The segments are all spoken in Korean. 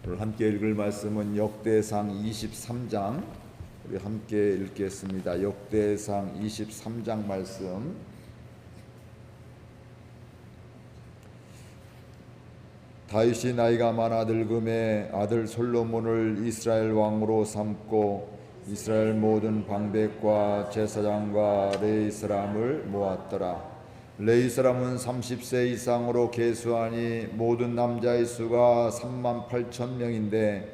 오늘 함께 읽을 말씀은 역대상 23장, 우리 함께 읽겠습니다. 역대상 23장 말씀. 다윗이 나이가 많아 늙음에 아들 솔로몬을 이스라엘 왕으로 삼고 이스라엘 모든 방백과 제사장과 레위 사람을 모았더라. 레위 사람은 30세 이상으로 계수하니 모든 남자의 수가 38,000명인데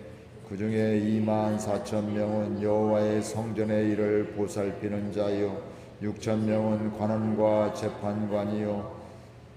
그 중에 24,000명은 여호와의 성전의 일을 보살피는 자요 6,000명은 관원과 재판관이요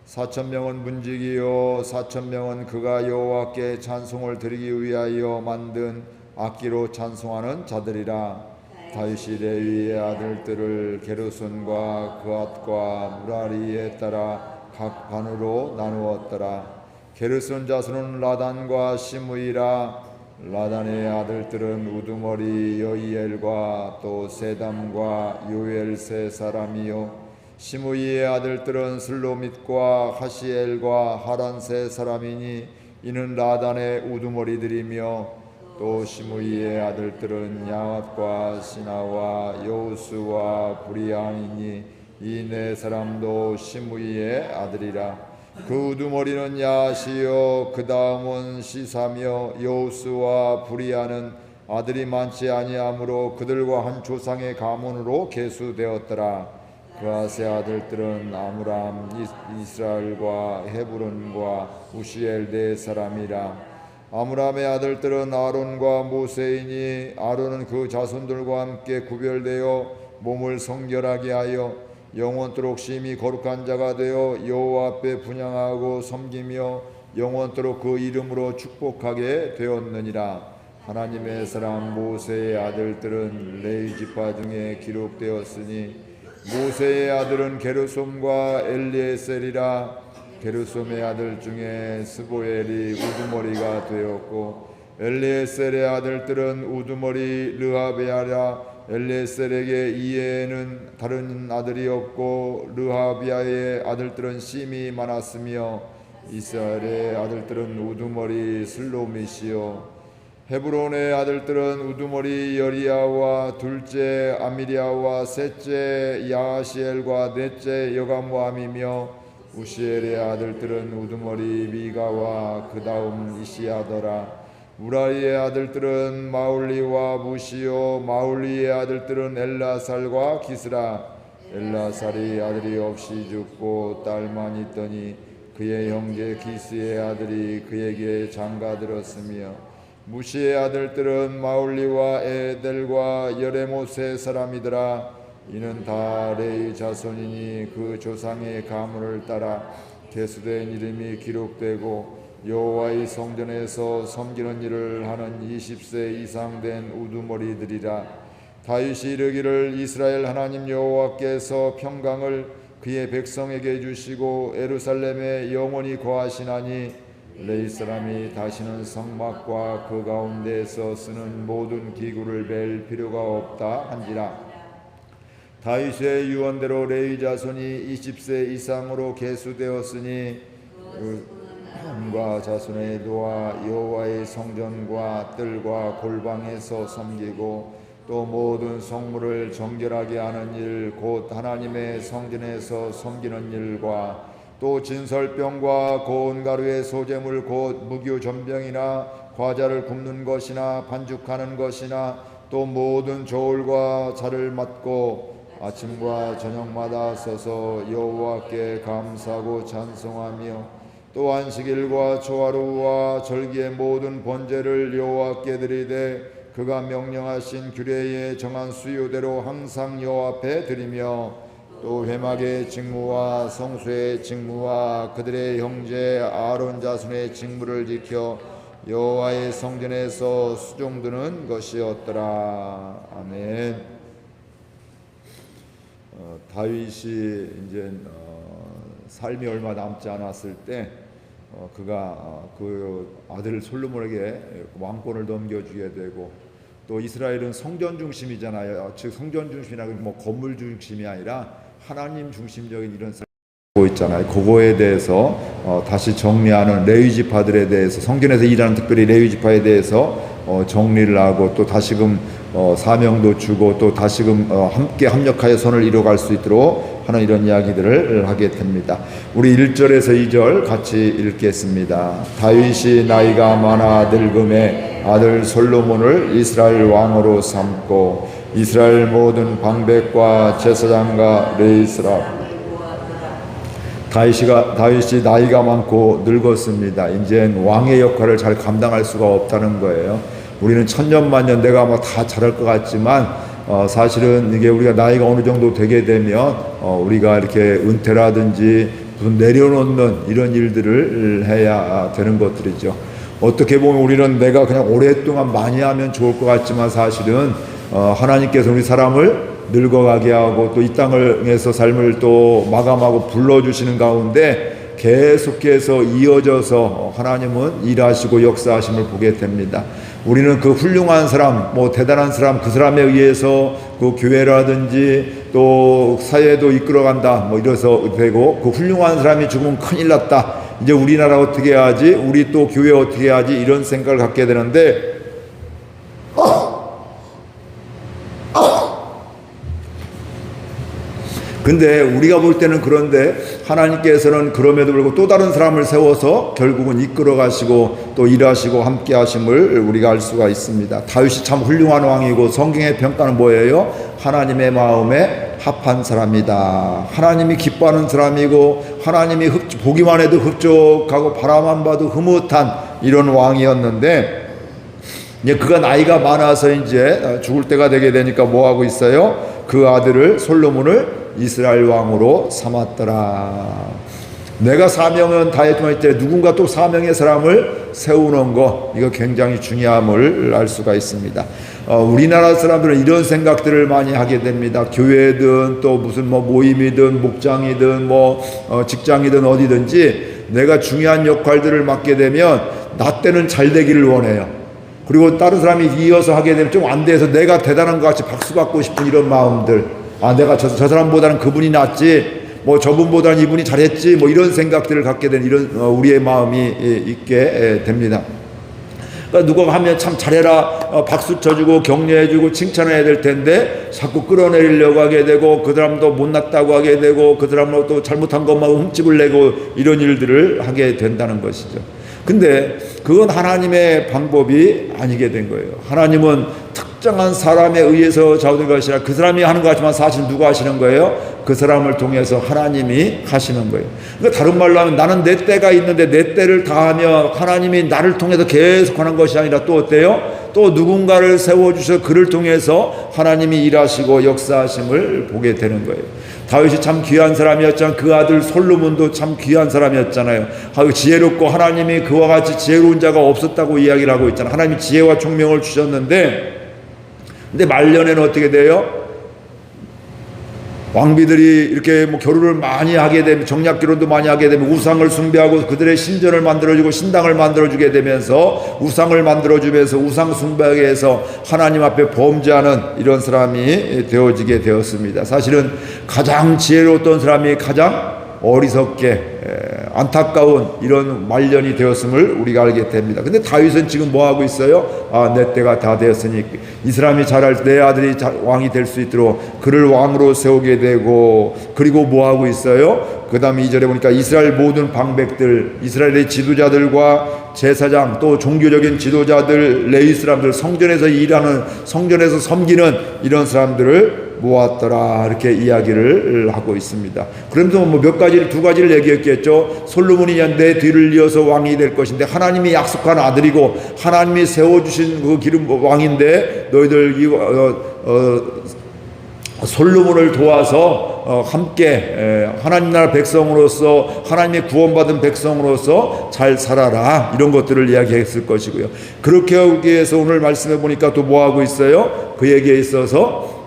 4,000명은 문지기요 4,000명은 그가 여호와께 찬송을 드리기 위하여 만든 악기로 찬송하는 자들이라. 다윗이 레위의 아들들을 게르손과 그앗과 무라리에 따라 각 반으로 나누었더라. 게르손 자손은 라단과 시므이라. 라단의 아들들은 우두머리 여이엘과 또 세담과 요엘 세 사람이요 시므이의 아들들은 슬로밋과 하시엘과 하란 세 사람이니 이는 라단의 우두머리들이며 또 시므이의 아들들은 야앗과 시나와 여우스와 브리앙이니 이 네 사람도 시므이의 아들이라. 그 우두머리는 야앗이요 그 다음은 시사며 여우스와 브리아는 아들이 많지 아니하므로 그들과 한 조상의 가문으로 계수되었더라. 그아세 아들들은 아므람, 이스라엘과 헤브론과 우시엘 네 사람이라. 아므람의 아들들은 아론과 모세이니 아론은 그 자손들과 함께 구별되어 몸을 성결하게 하여 영원토록 심히 거룩한 자가 되어 여호와 앞에 분향하고 섬기며 영원토록 그 이름으로 축복하게 되었느니라. 하나님의 사람 모세의 아들들은 레위 지파 중에 기록되었으니 모세의 아들은 게르솜과 엘리에셀이라. 게르솜의 아들 중에 스보엘이 우두머리가 되었고 엘리에셀의 아들들은 우두머리 르하비아라. 엘리에셀에게 이에는 다른 아들이 없고 르하비아의 아들들은 심이 많았으며 이스라엘의 아들들은 우두머리 슬로밋이요 헤브론의 아들들은 우두머리 여리야와 둘째 아미리야와 셋째 야시엘과 넷째 여감모함이며 우시엘의 아들들은 우두머리 미가와 그 다음 이시야더라. 우라이의 아들들은 마울리와 무시요 마울리의 아들들은 엘라살과 기스라. 엘라살이 아들이 없이 죽고 딸만 있더니 그의 형제 기스의 아들이 그에게 장가들었으며 무시의 아들들은 마울리와 에델과 여레못의 사람이더라. 이는 다 레위 자손이니 그 조상의 가문을 따라 계수된 이름이 기록되고 여호와의 성전에서 섬기는 일을 하는 20세 이상 된 우두머리들이라. 다윗이 이르기를 이스라엘 하나님 여호와께서 평강을 그의 백성에게 주시고 예루살렘에 영원히 거하시나니 레위 사람이 다시는 성막과 그 가운데에서 쓰는 모든 기구를 벨 필요가 없다 한지라. 다윗의 유언대로 레위 자손이 20세 이상으로 계수되었으니 그과 자손의 도와 여호와의 성전과 뜰과 골방에서 섬기고 또 모든 성물을 정결하게 하는 일 곧 하나님의 성전에서 섬기는 일과 또 진설병과 고운 가루의 소재물 곧 무교 전병이나 과자를 굽는 것이나 반죽하는 것이나 또 모든 저울과 자를 맡고 아침과 저녁마다 서서 여호와께 감사하고 찬송하며 또 안식일과 초하루와 절기의 모든 번제를 여호와께 드리되 그가 명령하신 규례에 정한 수요대로 항상 여호와 앞에 드리며 또 회막의 직무와 성소의 직무와 그들의 형제 아론 자손의 직무를 지켜 여호와의 성전에서 수종드는 것이었더라. 아멘. 다윗이 이제 삶이 얼마 남지 않았을 때 그가 그 아들 솔로몬에게 왕권을 넘겨주게 되고 또 이스라엘은 성전 중심이잖아요. 즉 성전 중심이나 뭐 건물 중심이 아니라 하나님 중심적인 이런 삶을 있잖아요. 그거에 대해서 다시 정리하는 레위 지파들에 대해서, 성전에서 일하는 특별히 레위 지파에 대해서 정리를 하고, 또 다시금 사명도 주고, 또 다시금 함께 합력하여 선을 이뤄갈 수 있도록 하는 이런 이야기들을 하게 됩니다. 우리 1절에서 2절 같이 읽겠습니다. 다윗이 나이가 많아 늙음에 아들 솔로몬을 이스라엘 왕으로 삼고 이스라엘 모든 방백과 제사장과 레위 사람, 다윗이 나이가 많고 늙었습니다. 이젠 왕의 역할을 잘 감당할 수가 없다는 거예요. 우리는 천년만년 내가 아마 다 잘할 것 같지만 사실은 이게 우리가 나이가 어느 정도 되게 되면 우리가 이렇게 은퇴라든지 무슨 내려놓는 이런 일들을 해야 되는 것들이죠. 어떻게 보면 우리는 내가 그냥 오랫동안 많이 하면 좋을 것 같지만 사실은 하나님께서 우리 사람을 늙어가게 하고 또 이 땅에서 삶을 또 마감하고 불러주시는 가운데 계속해서 이어져서 하나님은 일하시고 역사하심을 보게 됩니다. 우리는 그 훌륭한 사람, 대단한 사람, 그 사람에 의해서 그 교회라든지 또 사회도 이끌어간다 이래서 되고, 그 훌륭한 사람이 죽으면 큰일 났다, 이제 우리나라 어떻게 해야지, 우리 또 교회 어떻게 해야지, 이런 생각을 갖게 되는데 근데 우리가 볼 때는 그런데 하나님께서는 그럼에도 불구하고 또 다른 사람을 세워서 결국은 이끌어 가시고 또 일하시고 함께 하심을 우리가 알 수가 있습니다. 다윗이 참 훌륭한 왕이고 성경의 평가는 뭐예요? 하나님의 마음에 합한 사람이다. 하나님이 기뻐하는 사람이고 하나님이 보기만 해도 흡족하고 바라만 봐도 흐뭇한 이런 왕이었는데, 이제 그가 나이가 많아서 이제 죽을 때가 되게 되니까 뭐 하고 있어요? 그 아들을 솔로몬을 이스라엘 왕으로 삼았더라. 내가 사명은 다 했지만 이때 누군가 또 사명의 사람을 세우는 거, 이거 굉장히 중요함을 알 수가 있습니다. 우리나라 사람들은 이런 생각들을 많이 하게 됩니다. 교회든 또 무슨 모임이든 목장이든 직장이든 어디든지 내가 중요한 역할들을 맡게 되면 나 때는 잘 되기를 원해요. 그리고 다른 사람이 이어서 하게 되면 좀 안 돼서 내가 대단한 것 같이 박수 받고 싶은 이런 마음들, 내가 저 사람보다는 그분이 낫지, 저분보다는 이분이 잘했지, 이런 생각들을 갖게 되는 이런 우리의 마음이 있게 됩니다. 그러니까 누가 하면 참 잘해라, 박수 쳐주고 격려해주고 칭찬해야 될 텐데 자꾸 끌어내리려고 하게 되고, 그 사람도 못났다고 하게 되고, 그 사람도 또 잘못한 것만 흠집을 내고 이런 일들을 하게 된다는 것이죠. 근데 그건 하나님의 방법이 아니게 된 거예요. 하나님은 특정한 사람에 의해서 좌우된 것이 아니라 그 사람이 하는 것 같지만 사실 누가 하시는 거예요? 그 사람을 통해서 하나님이 하시는 거예요. 그러니까 다른 말로 하면 나는 내 때가 있는데 내 때를 다하며 하나님이 나를 통해서 계속 하는 것이 아니라 또 어때요? 또 누군가를 세워주셔서 그를 통해서 하나님이 일하시고 역사하심을 보게 되는 거예요. 다윗이 참 귀한 사람이었지만 그 아들 솔로몬도 참 귀한 사람이었잖아요. 지혜롭고 하나님이 그와 같이 지혜로운 자가 없었다고 이야기를 하고 있잖아요. 하나님이 지혜와 총명을 주셨는데, 근데 말년에는 어떻게 돼요? 왕비들이 이렇게 결혼을 많이 하게 되면, 정략 결혼도 많이 하게 되면 우상을 숭배하고 그들의 신전을 만들어주고 신당을 만들어주게 되면서 우상을 만들어주면서 우상 숭배하게 해서 하나님 앞에 범죄하는 이런 사람이 되어지게 되었습니다. 사실은 가장 지혜로웠던 사람이 가장 어리석게 안타까운 이런 말년이 되었음을 우리가 알게 됩니다. 근데 다윗은 지금 뭐 하고 있어요? 내 때가 다 되었으니 이 사람이 자랄 때 내 아들이 왕이 될 수 있도록 그를 왕으로 세우게 되고, 그리고 뭐 하고 있어요? 그 다음에 2절에 보니까 이스라엘 모든 방백들, 이스라엘의 지도자들과 제사장, 또 종교적인 지도자들, 레위 사람들, 성전에서 일하는, 성전에서 섬기는 이런 사람들을 모았더라, 이렇게 이야기를 하고 있습니다. 그러면서 두 가지를 얘기했겠죠. 솔로몬이 내 뒤를 이어서 왕이 될 것인데, 하나님이 약속한 아들이고 하나님이 세워주신 그 기름 왕인데, 너희들 솔로몬을 도와서 함께 하나님 나라 백성으로서, 하나님의 구원받은 백성으로서 잘 살아라, 이런 것들을 이야기했을 것이고요. 그렇게 하기 위해서 오늘 말씀해 보니까 또 뭐 하고 있어요? 그에게 있어서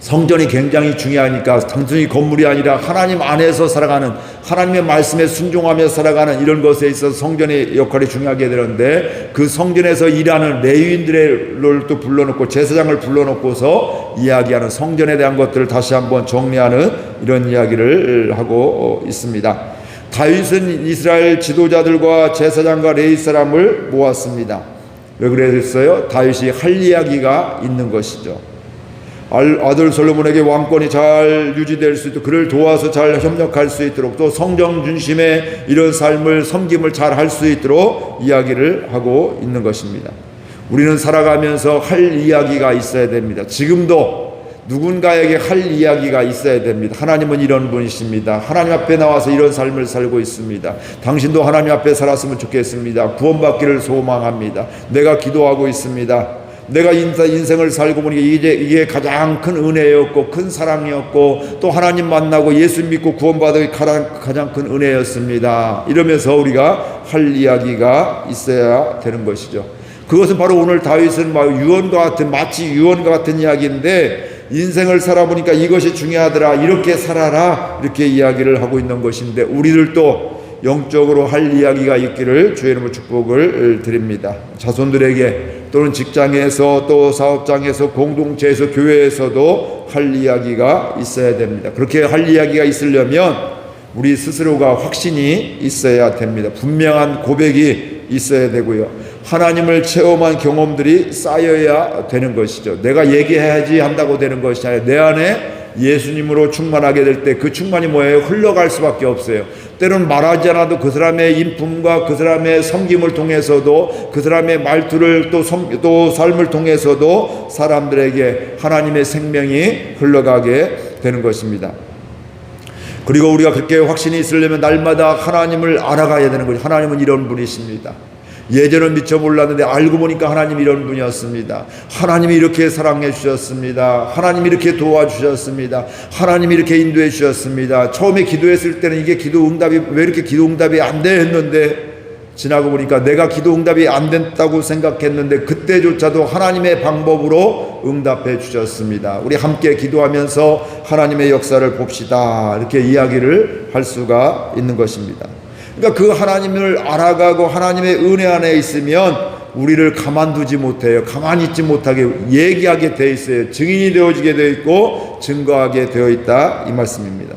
성전이 굉장히 중요하니까 단순히 건물이 아니라 하나님 안에서 살아가는, 하나님의 말씀에 순종하며 살아가는 이런 것에 있어서 성전의 역할이 중요하게 되는데, 그 성전에서 일하는 레위인들을 또 불러놓고 제사장을 불러놓고서 이야기하는 성전에 대한 것들을 다시 한번 정리하는 이런 이야기를 하고 있습니다. 다윗은 이스라엘 지도자들과 제사장과 레위 사람을 모았습니다. 왜 그랬어요? 다윗이 할 이야기가 있는 것이죠. 아들 솔로몬에게 왕권이 잘 유지될 수 있도록, 그를 도와서 잘 협력할 수 있도록, 또 성정 중심의 이런 삶을, 섬김을 잘 할 수 있도록 이야기를 하고 있는 것입니다. 우리는 살아가면서 할 이야기가 있어야 됩니다. 지금도 누군가에게 할 이야기가 있어야 됩니다. 하나님은 이런 분이십니다. 하나님 앞에 나와서 이런 삶을 살고 있습니다. 당신도 하나님 앞에 살았으면 좋겠습니다. 구원받기를 소망합니다. 내가 기도하고 있습니다. 내가 인생을 살고 보니 이게 가장 큰 은혜였고 큰 사랑이었고, 또 하나님 만나고 예수 믿고 구원받은 가장 큰 은혜였습니다. 이러면서 우리가 할 이야기가 있어야 되는 것이죠. 그것은 바로 오늘 다윗은 마치 유언과 같은 이야기인데, 인생을 살아보니까 이것이 중요하더라, 이렇게 살아라, 이렇게 이야기를 하고 있는 것인데, 우리들도 영적으로 할 이야기가 있기를 주의 이름으로 축복을 드립니다. 자손들에게, 또는 직장에서, 또 사업장에서, 공동체에서, 교회에서도 할 이야기가 있어야 됩니다. 그렇게 할 이야기가 있으려면 우리 스스로가 확신이 있어야 됩니다. 분명한 고백이 있어야 되고요. 하나님을 체험한 경험들이 쌓여야 되는 것이죠. 내가 얘기해야지 한다고 되는 것이 아니라 내 안에 예수님으로 충만하게 될 때 그 충만이 뭐예요? 흘러갈 수밖에 없어요. 때로는 말하지 않아도 그 사람의 인품과 그 사람의 섬김을 통해서도, 그 사람의 말투를 또 삶을 통해서도 사람들에게 하나님의 생명이 흘러가게 되는 것입니다. 그리고 우리가 그렇게 확신이 있으려면 날마다 하나님을 알아가야 되는 거죠. 하나님은 이런 분이십니다. 예전은 미처 몰랐는데 알고 보니까 하나님이 이런 분이었습니다. 하나님이 이렇게 사랑해 주셨습니다. 하나님이 이렇게 도와주셨습니다. 하나님이 이렇게 인도해 주셨습니다. 처음에 기도했을 때는 이게 왜 이렇게 기도 응답이 안 돼 했는데, 지나고 보니까 내가 기도 응답이 안 됐다고 생각했는데 그때조차도 하나님의 방법으로 응답해 주셨습니다. 우리 함께 기도하면서 하나님의 역사를 봅시다, 이렇게 이야기를 할 수가 있는 것입니다. 그러니까 그 하나님을 알아가고 하나님의 은혜 안에 있으면 우리를 가만두지 못해요. 가만히 있지 못하게 얘기하게 되어 있어요. 증인이 되어지게 되어 있고 증거하게 되어 있다, 이 말씀입니다.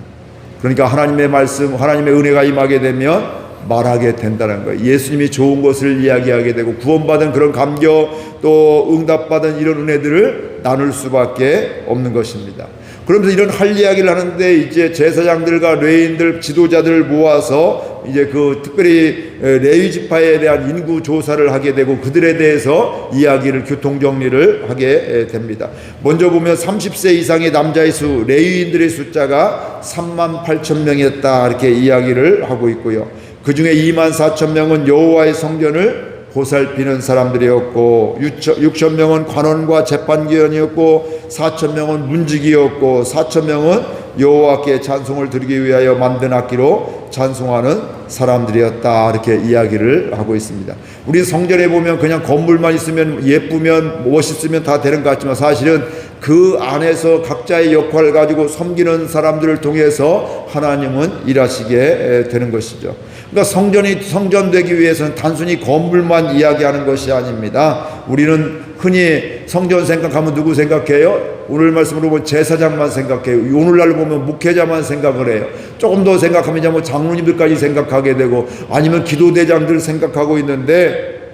그러니까 하나님의 말씀, 하나님의 은혜가 임하게 되면 말하게 된다는 거예요. 예수님이 좋은 것을 이야기하게 되고, 구원받은 그런 감격, 또 응답받은 이런 은혜들을 나눌 수밖에 없는 것입니다. 그러면서 이런 할 이야기를 하는데, 이제 제사장들과 레위인들, 지도자들을 모아서 이제 그 특별히 레위 지파에 대한 인구 조사를 하게 되고, 그들에 대해서 이야기를, 교통 정리를 하게 됩니다. 먼저 보면 30세 이상의 남자의 수, 레위인들의 숫자가 38,000명이었다, 이렇게 이야기를 하고 있고요. 그 중에 24,000명은 여호와의 성전을 보살피는 사람들이었고, 6,000명은 관원과 재판기관이었고, 4,000명은 문지기였고, 4,000명은 여호와께 찬송을 드리기 위하여 만든 악기로 찬송하는 사람들이었다, 이렇게 이야기를 하고 있습니다. 우리 성전에 보면 그냥 건물만 있으면, 예쁘면, 멋있으면 다 되는 것 같지만, 사실은 그 안에서 각자의 역할을 가지고 섬기는 사람들을 통해서 하나님은 일하시게 되는 것이죠. 그러니까 성전이 성전되기 위해서는 단순히 건물만 이야기하는 것이 아닙니다. 우리는 흔히 성전 생각하면 누구 생각해요? 오늘 말씀으로 보면 제사장만 생각해요. 오늘날로 보면 목회자만 생각을 해요. 조금 더 생각하면 뭐 장로님들까지 생각하게 되고, 아니면 기도대장들 생각하고 있는데,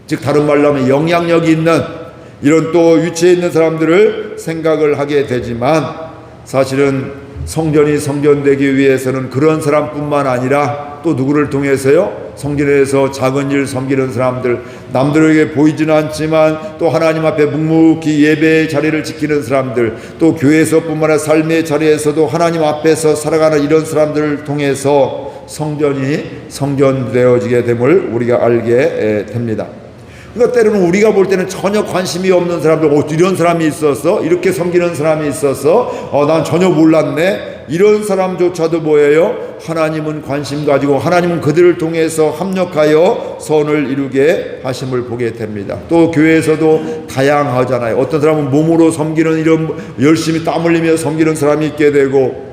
즉 다른 말로 하면 영향력이 있는 이런 또 위치에 있는 사람들을 생각을 하게 되지만, 사실은 성전이 성전되기 위해서는 그런 사람뿐만 아니라 또 누구를 통해서요? 성전에서 작은 일 섬기는 사람들, 남들에게 보이지는 않지만 또 하나님 앞에 묵묵히 예배의 자리를 지키는 사람들, 또 교회에서뿐만 아니라 삶의 자리에서도 하나님 앞에서 살아가는 이런 사람들을 통해서 성전이 성전되어지게 됨을 우리가 알게 됩니다. 그러니까 때로는 우리가 볼 때는 전혀 관심이 없는 사람들, 이런 사람이 있어서, 이렇게 섬기는 사람이 있어서 난 전혀 몰랐네, 이런 사람조차도 뭐예요? 하나님은 관심 가지고 하나님은 그들을 통해서 합력하여 선을 이루게 하심을 보게 됩니다. 또 교회에서도 다양하잖아요. 어떤 사람은 몸으로 섬기는 이런 열심히 땀 흘리며 섬기는 사람이 있게 되고,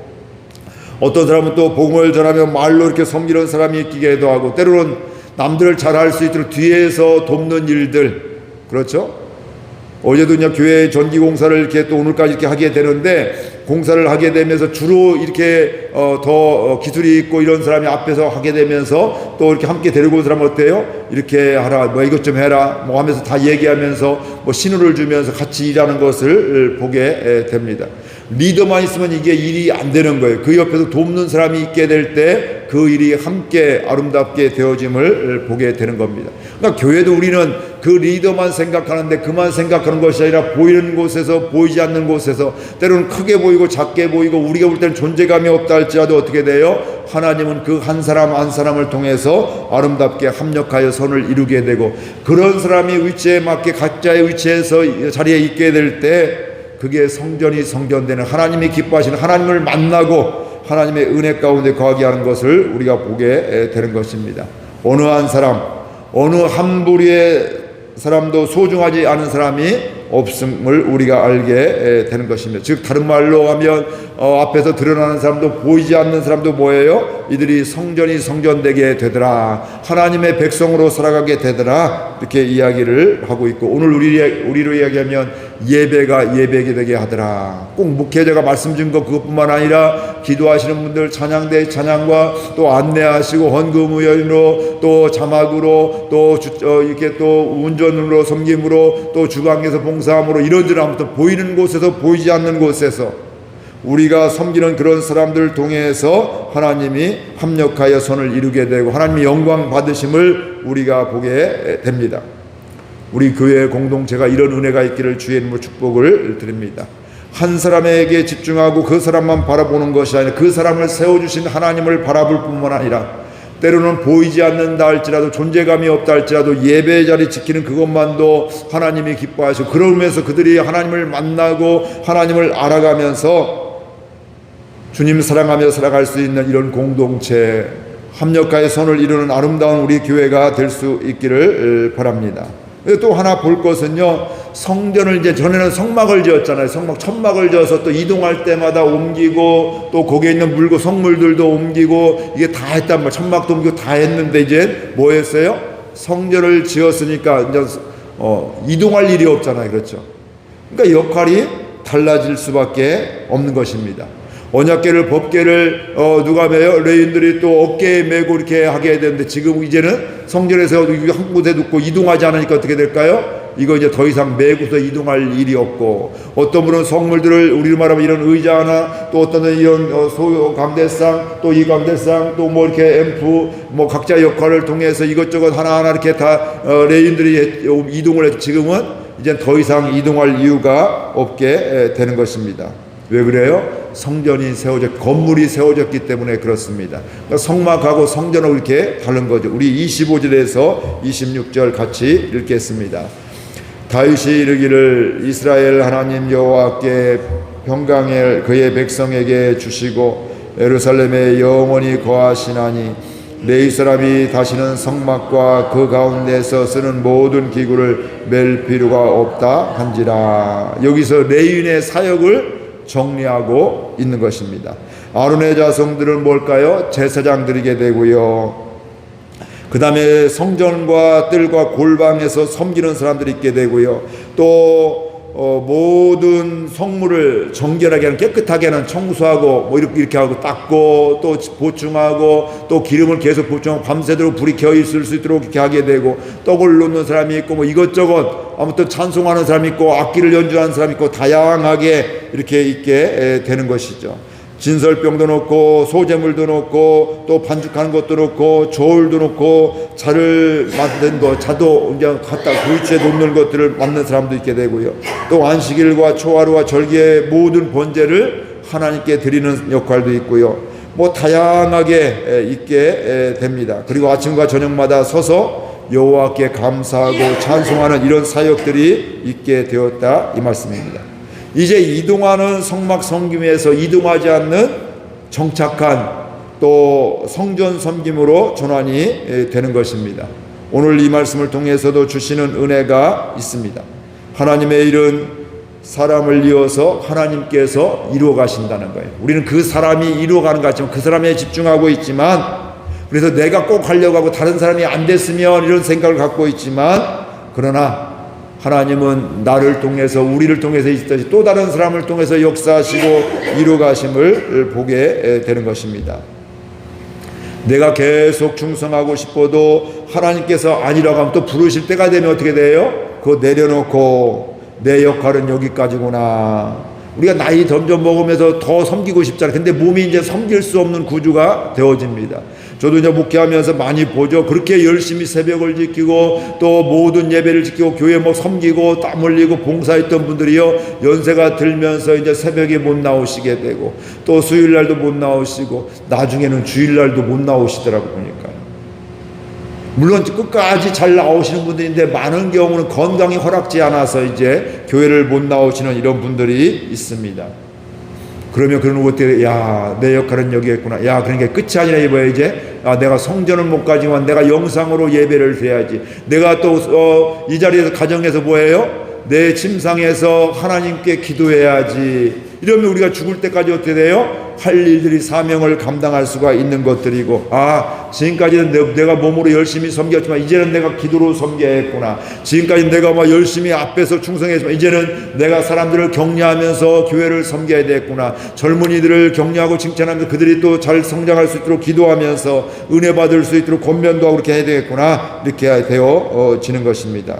어떤 사람은 또 복음을 전하며 말로 이렇게 섬기는 사람이 있기도 하고, 때로는 남들을 잘할 수 있도록 뒤에서 돕는 일들, 그렇죠? 어제도 그냥 교회 전기공사를 이렇게 또 오늘까지 이렇게 하게 되는데, 공사를 하게 되면서 주로 이렇게 더 기술이 있고 이런 사람이 앞에서 하게 되면서 또 이렇게 함께 데리고 온 사람은 어때요? 이렇게 하라, 뭐 이것 좀 해라, 뭐 하면서 다 얘기하면서 뭐 신호를 주면서 같이 일하는 것을 보게 됩니다. 리더만 있으면 이게 일이 안 되는 거예요. 그 옆에서 돕는 사람이 있게 될 때 그 일이 함께 아름답게 되어짐을 보게 되는 겁니다. 그러니까 교회도 우리는 그 리더만 생각하는데 그만 생각하는 것이 아니라 보이는 곳에서 보이지 않는 곳에서, 때로는 크게 보이고 작게 보이고 우리가 볼 때는 존재감이 없다 할지라도 어떻게 돼요? 하나님은 그 한 사람 한 사람을 통해서 아름답게 합력하여 선을 이루게 되고, 그런 사람이 위치에 맞게 각자의 위치에서 자리에 있게 될 때 그게 성전이 성전되는, 하나님이 기뻐하시는, 하나님을 만나고 하나님의 은혜 가운데 거하게 하는 것을 우리가 보게 되는 것입니다. 어느 한 사람, 어느 한 부류의 사람도 소중하지 않은 사람이 없음을 우리가 알게 되는 것입니다. 즉 다른 말로 하면 앞에서 드러나는 사람도 보이지 않는 사람도 뭐예요? 이들이 성전이 성전되게 되더라, 하나님의 백성으로 살아가게 되더라, 이렇게 이야기를 하고 있고, 오늘 우리로 이야기하면 예배가 예배게 되게 하더라. 꼭 목회자가 말씀 준 것 그것뿐만 아니라 기도하시는 분들 찬양대 찬양과 또 안내하시고 헌금의연으로 또 자막으로 또 이렇게 또 운전으로 섬김으로 또 주방에서 봉사함으로 이런저런 아무튼 보이는 곳에서 보이지 않는 곳에서 우리가 섬기는 그런 사람들을 통해서 하나님이 합력하여 선을 이루게 되고 하나님이 영광 받으심을 우리가 보게 됩니다. 우리 교회 공동체가 이런 은혜가 있기를 주의 이름으로 축복을 드립니다. 한 사람에게 집중하고 그 사람만 바라보는 것이 아니라 그 사람을 세워주신 하나님을 바라볼 뿐만 아니라 때로는 보이지 않는다 할지라도 존재감이 없다 할지라도 예배 자리 지키는 그것만도 하나님이 기뻐하시고, 그러면서 그들이 하나님을 만나고 하나님을 알아가면서 주님 사랑하며 살아갈 수 있는 이런 공동체, 합력하여 선을 이루는 아름다운 우리 교회가 될 수 있기를 바랍니다. 또 하나 볼 것은요, 성전을 이제 전에는 성막을 지었잖아요. 천막을 지어서 또 이동할 때마다 옮기고 또 거기에 있는 물고 성물들도 옮기고 이게 다 했단 말이에요. 천막도 옮기고 다 했는데 이제 뭐 했어요? 성전을 지었으니까 이제 이동할 일이 없잖아요. 그렇죠? 그러니까 역할이 달라질 수밖에 없는 것입니다. 언약궤를 법궤를 누가 메요? 레위인들이 또 어깨에 메고 이렇게 하게 되는데, 지금 이제는 성전에서 한 곳에 놓고 이동하지 않으니까 어떻게 될까요? 이거 이제 더 이상 메고서 이동할 일이 없고, 어떤 분은 성물들을 우리로 말하면 이런 의자 하나, 또 어떤 분은 이런 소요 강대상, 또 이 강대상, 또 뭐 이렇게 앰프, 뭐 각자 역할을 통해서 이것저것 하나하나 이렇게 다 레위인들이 이동을 해서 지금은 이제 더 이상 이동할 이유가 없게 되는 것입니다. 왜 그래요? 성전이 건물이 세워졌기 때문에 그렇습니다. 그러니까 성막하고 성전하고 이렇게 다른 거죠. 우리 25절에서 26절 같이 읽겠습니다. 다윗이 이르기를 이스라엘 하나님 여호와께 평강을 그의 백성에게 주시고 예루살렘에 영원히 거하시나니 레위 사람이 다시는 성막과 그 가운데서 쓰는 모든 기구를 맬 필요가 없다 한지라. 여기서 레위인의 사역을 정리하고 있는 것입니다. 아론의 자손들은 뭘까요? 제사장들이게 되고요. 그 다음에 성전과 뜰과 골방에서 섬기는 사람들이 있게 되고요. 또 모든 성물을 정결하게 하는, 깨끗하게 하는, 청소하고 뭐 이렇게 하고 닦고 또 보충하고 또 기름을 계속 보충하고 밤새도록 불이 켜 있을 수 있도록 이렇게 하게 되고, 떡을 놓는 사람이 있고 뭐 이것저것 아무튼 찬송하는 사람이 있고 악기를 연주하는 사람이 있고 다양하게 이렇게 있게 되는 것이죠. 진설병도 넣고 소재물도 넣고 또 반죽하는 것도 넣고 저울도 넣고 자를 만든 거, 자도 이제 갖다 그 위치에 놓는 것들을 만든 사람도 있게 되고요. 또 안식일과 초하루와 절기의 모든 번제를 하나님께 드리는 역할도 있고요. 뭐 다양하게 있게 됩니다. 그리고 아침과 저녁마다 서서 여호와께 감사하고 찬송하는 이런 사역들이 있게 되었다 이 말씀입니다. 이제 이동하는 성막 섬김에서 이동하지 않는 정착한 또 성전 섬김으로 전환이 되는 것입니다. 오늘 이 말씀을 통해서도 주시는 은혜가 있습니다. 하나님의 일은 사람을 이어서 하나님께서 이루어 가신다는 거예요. 우리는 그 사람이 이루어가는 것 같지만 그 사람에 집중하고 있지만, 그래서 내가 꼭 하려고 하고 다른 사람이 안 됐으면 이런 생각을 갖고 있지만, 그러나 하나님은 나를 통해서, 우리를 통해서 있듯이 또 다른 사람을 통해서 역사하시고 이루어 가심을 보게 되는 것입니다. 내가 계속 충성하고 싶어도 하나님께서 아니라고 하면 또 부르실 때가 되면 어떻게 돼요? 그거 내려놓고 내 역할은 여기까지구나. 우리가 나이 점점 먹으면서 더 섬기고 싶잖아요. 근데 몸이 이제 섬길 수 없는 구조가 되어집니다. 저도 이제 목회하면서 많이 보죠. 그렇게 열심히 새벽을 지키고 또 모든 예배를 지키고 교회 뭐 섬기고 땀 흘리고 봉사했던 분들이요, 연세가 들면서 이제 새벽에 못 나오시게 되고 또 수요일날도 못 나오시고 나중에는 주일날도 못 나오시더라고 보니까요. 물론 끝까지 잘 나오시는 분들인데 많은 경우는 건강이 허락지 않아서 이제 교회를 못 나오시는 이런 분들이 있습니다. 그러면 그런 것들이, 야, 내 역할은 여기에 있구나. 야, 그러니까 끝이 아니라 이거야, 이제. 아, 내가 성전은 못 가지만 내가 영상으로 예배를 드려야지. 내가 또, 이 자리에서, 가정에서 뭐예요? 내 침상에서 하나님께 기도해야지. 이러면 우리가 죽을 때까지 어떻게 돼요? 할 일들이 사명을 감당할 수가 있는 것들이고, 아, 지금까지는 내가 몸으로 열심히 섬겼지만 이제는 내가 기도로 섬겨야겠구나. 지금까지 내가 막 열심히 앞에서 충성했지만 이제는 내가 사람들을 격려하면서 교회를 섬겨야 되겠구나. 젊은이들을 격려하고 칭찬하면서 그들이 또 잘 성장할 수 있도록 기도하면서 은혜 받을 수 있도록 권면도 하고 그렇게 해야 되겠구나. 이렇게 되어지는 것입니다.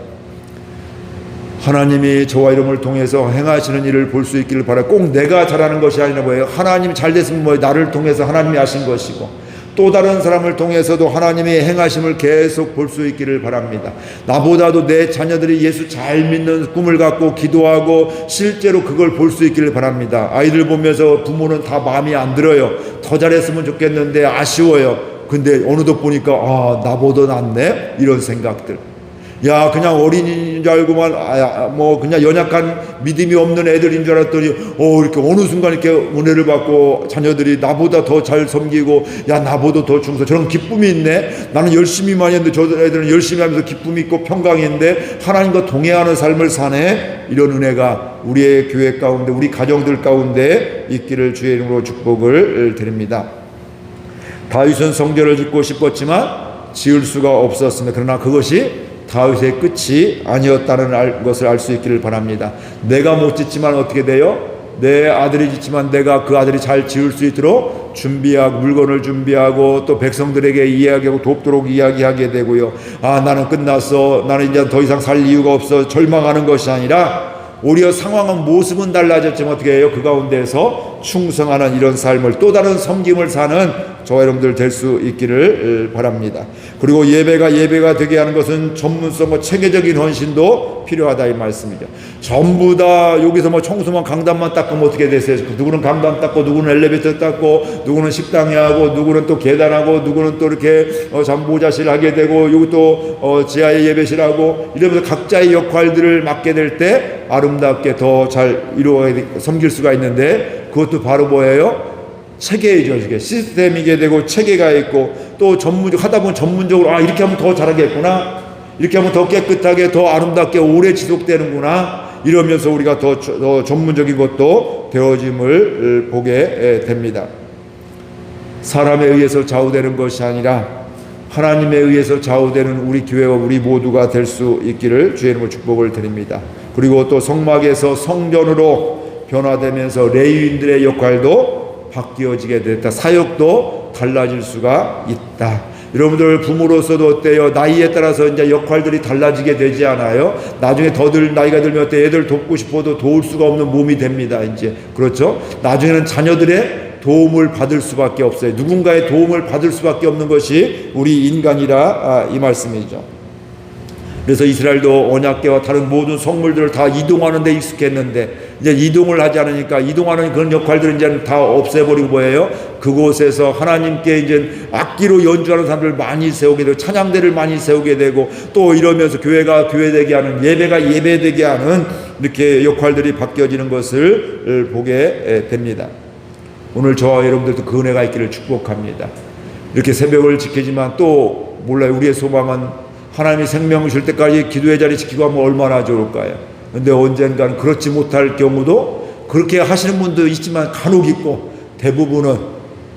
하나님이 저와 이름을 통해서 행하시는 일을 볼 수 있기를 바라요. 꼭 내가 잘하는 것이 아니라 뭐예요? 하나님이 잘 됐으면 뭐예요? 나를 통해서 하나님이 하신 것이고 또 다른 사람을 통해서도 하나님이 행하심을 계속 볼 수 있기를 바랍니다. 나보다도 내 자녀들이 예수 잘 믿는 꿈을 갖고 기도하고 실제로 그걸 볼 수 있기를 바랍니다. 아이들 보면서 부모는 다 마음이 안 들어요. 더 잘했으면 좋겠는데 아쉬워요. 근데 어느덧 보니까, 아, 나보다 낫네? 이런 생각들. 야, 그냥 어린이인 줄 알고만, 뭐, 그냥 연약한 믿음이 없는 애들인 줄 알았더니, 이렇게 어느 순간 이렇게 은혜를 받고 자녀들이 나보다 더 잘 섬기고, 야, 나보다 더 충성, 저런 기쁨이 있네? 나는 열심히만 했는데 저 애들은 열심히 하면서 기쁨이 있고 평강인데, 하나님과 동행하는 삶을 사네? 이런 은혜가 우리의 교회 가운데, 우리 가정들 가운데 있기를 주의 이름으로 축복을 드립니다. 다윗은 성전을 짓고 싶었지만, 지을 수가 없었습니다. 그러나 그것이 다윗의 끝이 아니었다는 것을 알 수 있기를 바랍니다. 내가 못 짓지만 어떻게 돼요? 내 아들이 짓지만 내가 그 아들이 잘 지을 수 있도록 준비하고 물건을 준비하고 또 백성들에게 이야기하고 돕도록 이야기하게 되고요. 아, 나는 끝났어. 나는 이제 더 이상 살 이유가 없어. 절망하는 것이 아니라 오히려 상황은 모습은 달라졌지만 어떻게 해요? 그 가운데서 충성하는 이런 삶을, 또 다른 섬김을 사는 저와 여러분들 될 수 있기를 바랍니다. 그리고 예배가 되게 하는 것은 전문성과 체계적인 헌신도 필요하다 이 말씀이죠. 전부 다 여기서 뭐 청소만 강단만 닦으면 어떻게 되세요? 누구는 강단 닦고 누구는 엘리베이터 닦고 누구는 식당에 하고 누구는 또 계단하고 누구는 또 이렇게 잠보자실 하게 되고 여기 또 지하에 예배실하고 이러면서 각자의 역할들을 맡게 될 때 아름답게 더 잘 섬길 수가 있는데, 그것도 바로 뭐예요? 체계이죠. 이게 시스템이게 되고 체계가 있고 또 하다 보면 전문적으로, 아, 이렇게 하면 더 잘하겠구나, 이렇게 하면 더 깨끗하게 더 아름답게 오래 지속되는구나, 이러면서 우리가 더 전문적인 것도 되어짐을 보게 됩니다. 사람에 의해서 좌우되는 것이 아니라 하나님에 의해서 좌우되는 우리 교회와 우리 모두가 될 수 있기를 주의 이름으로 축복을 드립니다. 그리고 또 성막에서 성전으로 변화되면서 레위인들의 역할도 바뀌어지게 됐다. 사역도 달라질 수가 있다. 여러분들 부모로서도 어때요? 나이에 따라서 이제 역할들이 달라지게 되지 않아요? 나중에 나이가 들면 어때? 애들 돕고 싶어도 도울 수가 없는 몸이 됩니다. 이제 그렇죠? 나중에는 자녀들의 도움을 받을 수밖에 없어요. 누군가의 도움을 받을 수밖에 없는 것이 우리 인간이라 이 말씀이죠. 그래서 이스라엘도 언약궤와 다른 모든 성물들을 다 이동하는 데 익숙했는데 이제 이동을 하지 않으니까 이동하는 그런 역할들은 이제 다 없애버리고 뭐예요? 그곳에서 하나님께 이제 악기로 연주하는 사람들을 많이 세우게 되고 찬양대를 많이 세우게 되고 또 이러면서 교회가 교회되게 하는, 예배가 예배되게 하는 이렇게 역할들이 바뀌어지는 것을 보게 됩니다. 오늘 저와 여러분들도 그 은혜가 있기를 축복합니다. 이렇게 새벽을 지키지만 또 몰라요. 우리의 소망은 하나님이 생명을 줄 때까지 기도의 자리 지키고 하면 얼마나 좋을까요? 근데 언젠간 그렇지 못할 경우도 그렇게 하시는 분도 있지만 간혹 있고, 대부분은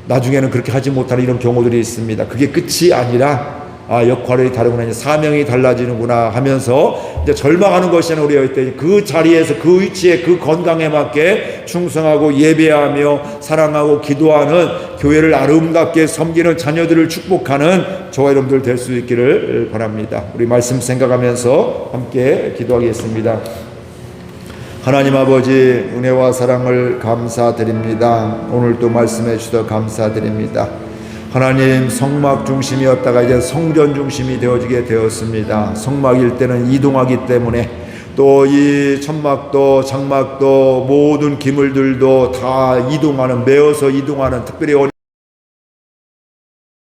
나중에는 그렇게 하지 못하는 이런 경우들이 있습니다. 그게 끝이 아니라 역할이 다르구나, 이제 사명이 달라지는구나 하면서 이제 절망하는 것이잖아요. 우리가 이때 그 자리에서 그 위치에 그 건강에 맞게 충성하고 예배하며 사랑하고 기도하는 교회를 아름답게 섬기는 자녀들을 축복하는 저와 여러분들 될 수 있기를 바랍니다. 우리 말씀 생각하면서 함께 기도하겠습니다. 하나님 아버지, 은혜와 사랑을 감사드립니다. 오늘도 말씀해 주셔서 감사드립니다. 하나님, 성막 중심이었다가 이제 성전 중심이 되어지게 되었습니다. 성막일 때는 이동하기 때문에 또 이 천막도 장막도 모든 기물들도 다 이동하는, 메어서 이동하는, 특별히